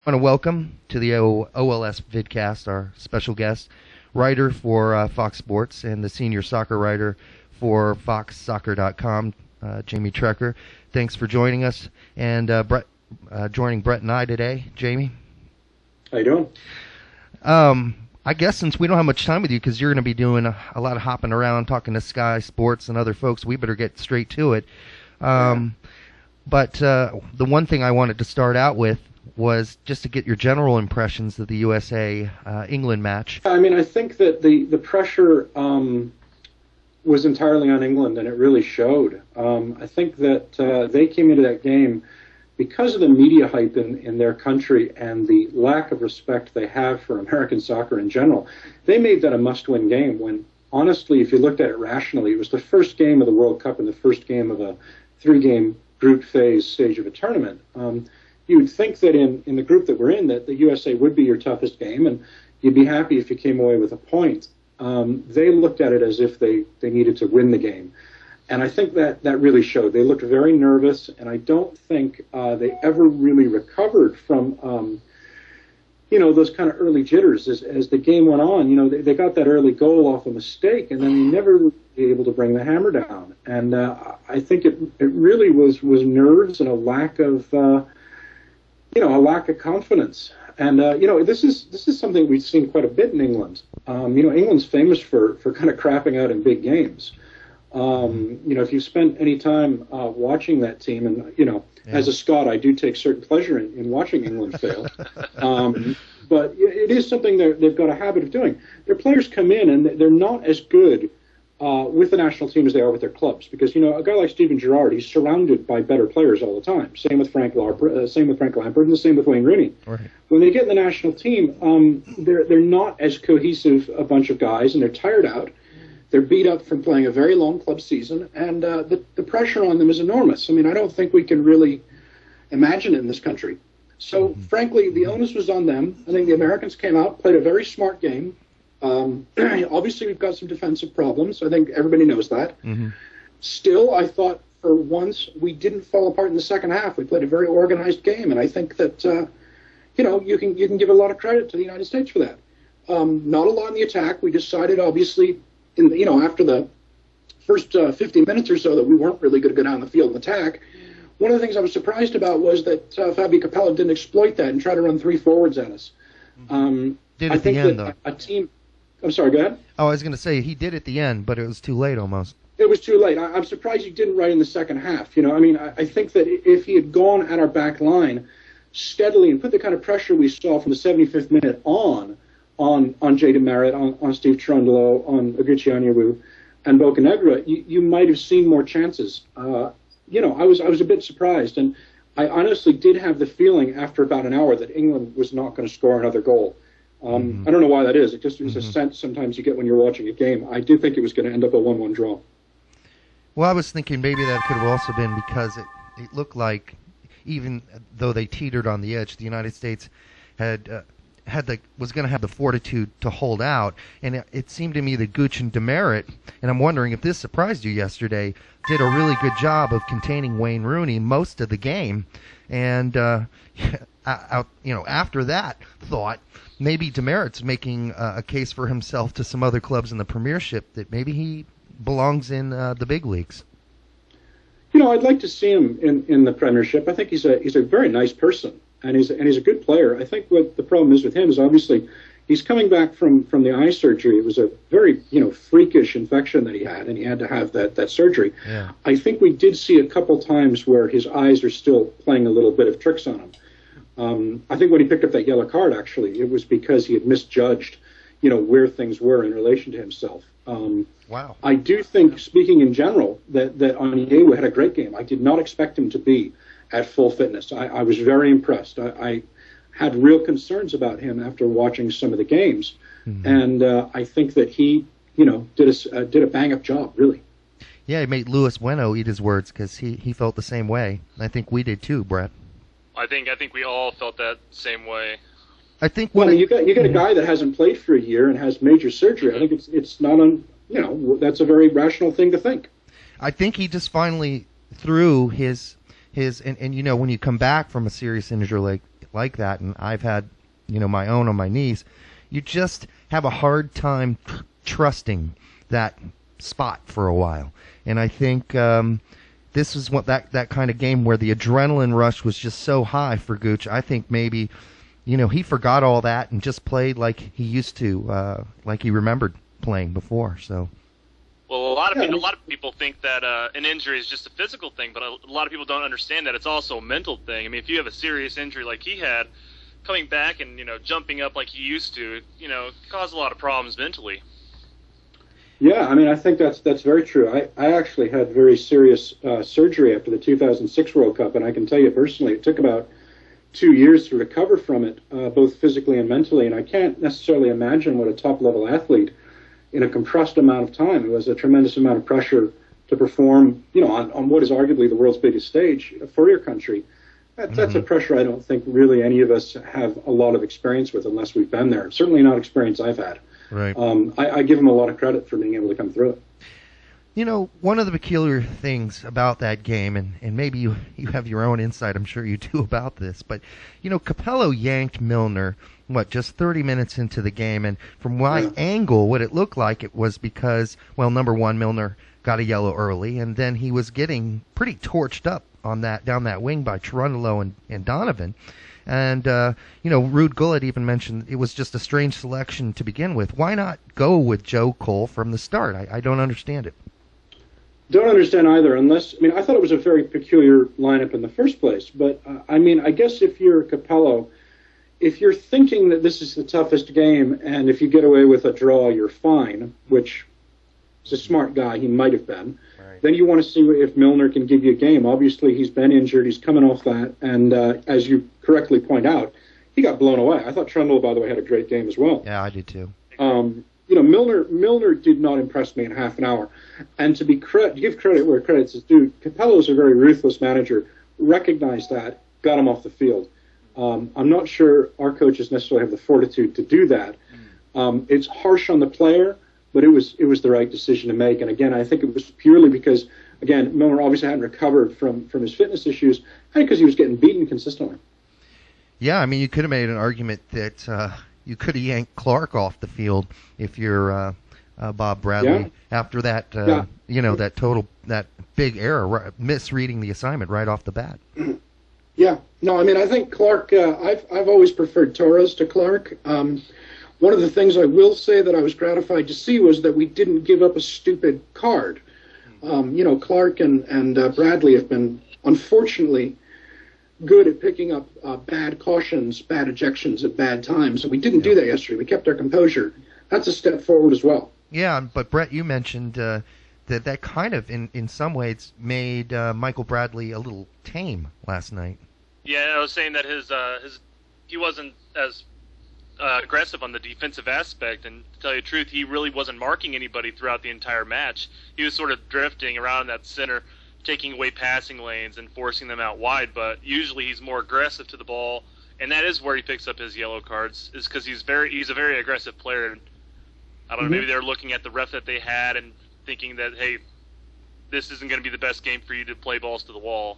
I want to welcome to the OLS vidcast our special guest, writer for Fox Sports and the senior soccer writer for Foxsoccer.com, Jamie Trecker. Thanks for joining us, and joining Brett and I today. Jamie? How you doing? I guess since we don't have much time with you because you're going to be doing a lot of hopping around, talking to Sky Sports and other folks, we better get straight to it. But the one thing I wanted to start out with was just to get your general impressions of the USA-England match. I mean, I think that the pressure was entirely on England, and it really showed. I think that they came into that game because of the media hype in their country and the lack of respect they have for American soccer in general. They made that a must-win game when, honestly, if you looked at it rationally, it was the first game of the World Cup and the first game of a three-game group phase stage of a tournament. You would think that in the group that we're in, that the USA would be your toughest game, and you'd be happy if you came away with a point. They looked at it as if they needed to win the game. And I think that really showed. They looked very nervous, and I don't think they ever really recovered from, those kind of early jitters as the game went on. They got that early goal off a mistake, and then they never were able to bring the hammer down. And I think it really was nerves and a lack of confidence. And, this is something we've seen quite a bit in England. England's famous for kind of crapping out in big games. If you've spent any time watching that team, and, as a Scot, I do take certain pleasure in watching England fail. But it is something they've got a habit of doing. Their players come in, and they're not as good with the national team as they are with their clubs, because a guy like Steven Gerrard, he's surrounded by better players all the time. Same with Frank Lampard, and the same with Wayne Rooney. Right. When they get in the national team, they're not as cohesive a bunch of guys, and they're tired out. They're beat up from playing a very long club season, and the pressure on them is enormous. I mean, I don't think we can really imagine it in this country. So, frankly, the onus was on them. I think the Americans came out, played a very smart game. Obviously, we've got some defensive problems. I think everybody knows that. Mm-hmm. Still, I thought for once we didn't fall apart in the second half. We played a very organized game, and I think that you can give a lot of credit to the United States for that. Not a lot in the attack. We decided, obviously, after the first 50 minutes or so, that we weren't really going to go down the field and attack. One of the things I was surprised about was that Fabio Capello didn't exploit that and try to run three forwards at us. Did at the end, though. A team. I'm sorry, go ahead. Oh, I was going to say he did at the end, but it was too late almost. It was too late. I'm surprised he didn't right in the second half. I think that if he had gone at our back line steadily and put the kind of pressure we saw from the 75th minute on Jay Merritt, on Steve Cherundolo, on Oguchi Onyewu, and Bocanegra, you might have seen more chances. I was a bit surprised, and I honestly did have the feeling after about an hour that England was not going to score another goal. I don't know why that is. It just is a sense sometimes you get when you're watching a game. I do think it was going to end up a 1-1 draw. Well, I was thinking maybe that could have also been because it looked like, even though they teetered on the edge, the United States was going to have the fortitude to hold out, and it seemed to me that Gooch and Demerit, and I'm wondering if this surprised you yesterday, did a really good job of containing Wayne Rooney most of the game, and after that thought, maybe Demerit's making a case for himself to some other clubs in the Premiership that maybe he belongs in the big leagues. I'd like to see him in the Premiership. I think he's a very nice person. And he's a good player. I think what the problem is with him is obviously he's coming back from the eye surgery. It was a very freakish infection that he had, and he had to have that surgery. Yeah. I think we did see a couple times where his eyes are still playing a little bit of tricks on him. I think when he picked up that yellow card, actually, it was because he had misjudged, where things were in relation to himself. Wow. I do think, speaking in general, that Onyewu had a great game. I did not expect him to be at full fitness. I was very impressed. I had real concerns about him after watching some of the games, and I think that he, did a bang-up job, really. Yeah, he made Luis Bueno eat his words because he felt the same way. I think we did too, Brett. I think we all felt that same way. I think you got a guy that hasn't played for a year and has major surgery. I think it's not that's a very rational thing to think. I think he just finally threw his and when you come back from a serious injury like that, and I've had, my own on my knees. You just have a hard time trusting that spot for a while. And I think this is what that kind of game where the adrenaline rush was just so high for Gooch. I think maybe, he forgot all that and just played like he used to, like he remembered playing before. So. Well, a lot of people think that an injury is just a physical thing, but a lot of people don't understand that it's also a mental thing. I mean, if you have a serious injury like he had, coming back and jumping up like he used to, cause a lot of problems mentally. Yeah, I mean, I think that's very true. I actually had very serious surgery after the 2006 World Cup, and I can tell you personally, it took about 2 years to recover from it, both physically and mentally. And I can't necessarily imagine what a top-level athlete, in a compressed amount of time, it was a tremendous amount of pressure to perform, on what is arguably the world's biggest stage for your country. That's a pressure I don't think really any of us have a lot of experience with unless we've been there. Certainly not experience I've had. Right. I give him a lot of credit for being able to come through it. One of the peculiar things about that game, and maybe you have your own insight, I'm sure you do, about this, but, Capello yanked Milner, just 30 minutes into the game, and from my angle, what it looked like it was because, well, number one, Milner got a yellow early, and then he was getting pretty torched up on down that wing by Cherundolo and Donovan. And, Ruud Gullit even mentioned it was just a strange selection to begin with. Why not go with Joe Cole from the start? I don't understand it. Don't understand either, I thought it was a very peculiar lineup in the first place. But, I guess if you're Capello, if you're thinking that this is the toughest game and if you get away with a draw, you're fine, which is a smart guy, he might have been, right, then you want to see if Milner can give you a game. Obviously, he's been injured, he's coming off that, and as you correctly point out, he got blown away. I thought Trundle, by the way, had a great game as well. Yeah, I did too. Milner did not impress me in half an hour. And to give credit where credit's due, Capello is a very ruthless manager, recognized that, got him off the field. I'm not sure our coaches necessarily have the fortitude to do that. It's harsh on the player, but it was the right decision to make. And again, I think it was purely because, again, Milner obviously hadn't recovered from his fitness issues, and because he was getting beaten consistently. Yeah, you could have made an argument that you could have yanked Clark off the field if you're Bob Bradley after that, that big error, misreading the assignment right off the bat. Yeah, no, I think Clark, I've always preferred Torres to Clark. One of the things I will say that I was gratified to see was that we didn't give up a stupid card. Clark and Bradley have been, unfortunately, good at picking up bad cautions, bad ejections at bad times. And we didn't do that yesterday. We kept our composure. That's a step forward as well. Yeah, but Brett, you mentioned that kind of, in some ways, made Michael Bradley a little tame last night. Yeah, I was saying that he wasn't as aggressive on the defensive aspect, and to tell you the truth, he really wasn't marking anybody throughout the entire match. He was sort of drifting around that center, taking away passing lanes and forcing them out wide, but usually he's more aggressive to the ball, and that is where he picks up his yellow cards, is because he's a very aggressive player. And I don't know, maybe they're looking at the ref that they had and thinking that, hey, this isn't going to be the best game for you to play balls to the wall.